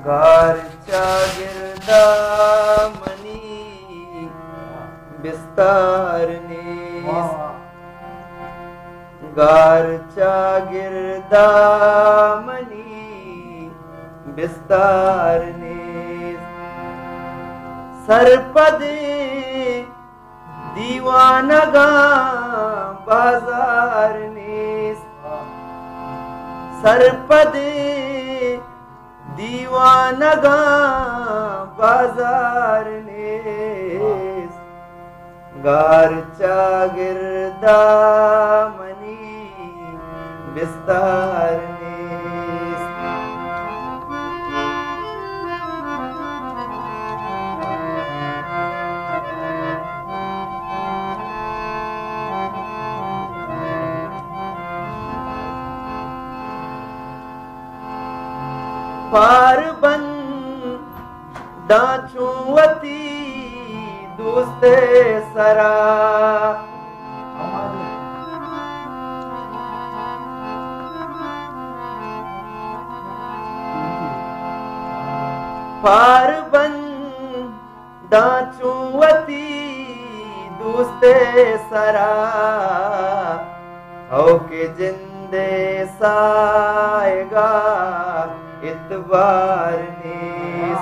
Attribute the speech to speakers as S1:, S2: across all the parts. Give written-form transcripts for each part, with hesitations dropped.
S1: गारचा गिरदा money बिस्तारने गारचा गिरदा money बिस्तारने सरपदे दीवानगा बाजारने सरपदे दीवानगा बाजारने गारचा गिरदा money बिस्तारने पारबन दाचुवती दोस्ते सरा पारबन दाचुवती दोस्ते सरा हो के जिंदे साएगा इतबार नीस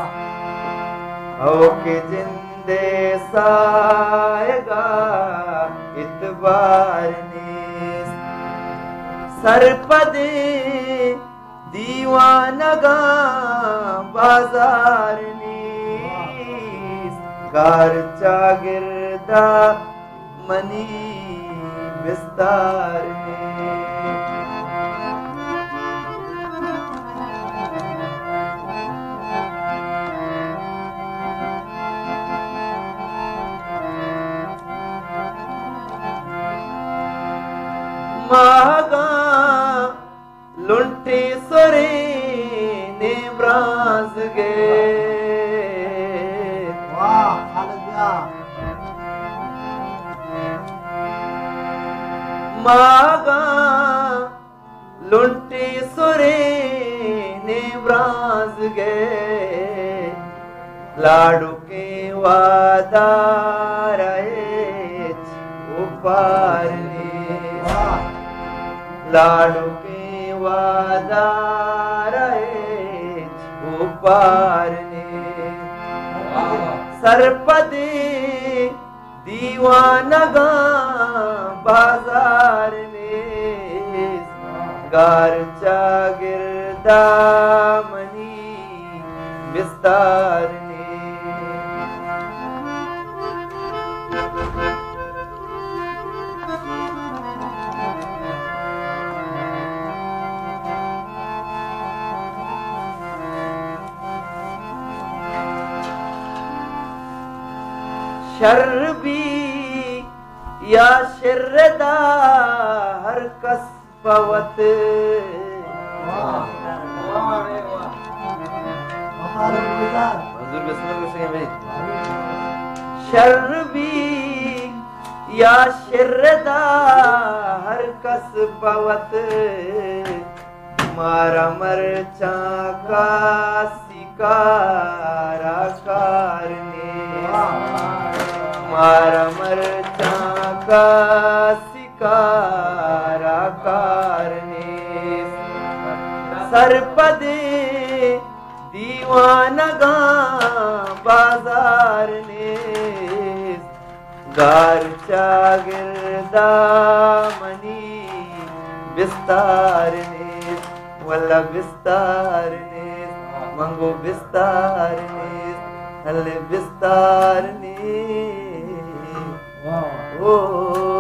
S1: हो के जिंदे साएगा इतबार नीस सरपदे दीवानगा बाजार नीस गारचा गिरदा मनी बिस्तार मागा लुंटे सोरे ने ब्राज गए मागा लुंटे सोरे ने ब्राज गए लाडू के वादा रहे उपार लाडू के वादा रहे उपार ने सरपदे दीवानगा बाजार ने गारचा गिरदा मनी बिस्तार ने शर्बी या शिरदा हर कस पवत शर्बी या शिरदा हर कस पवत मारा मरचा का सिकारा कारने मारा मरचा का सिकारा कारने सरपदे दीवानगा बाजार ने गारचा गिरदा मनी बिस्तार ने वल्ला बिस्तार ने मंगो बिस्तार ने हले बिस्तार ने ओ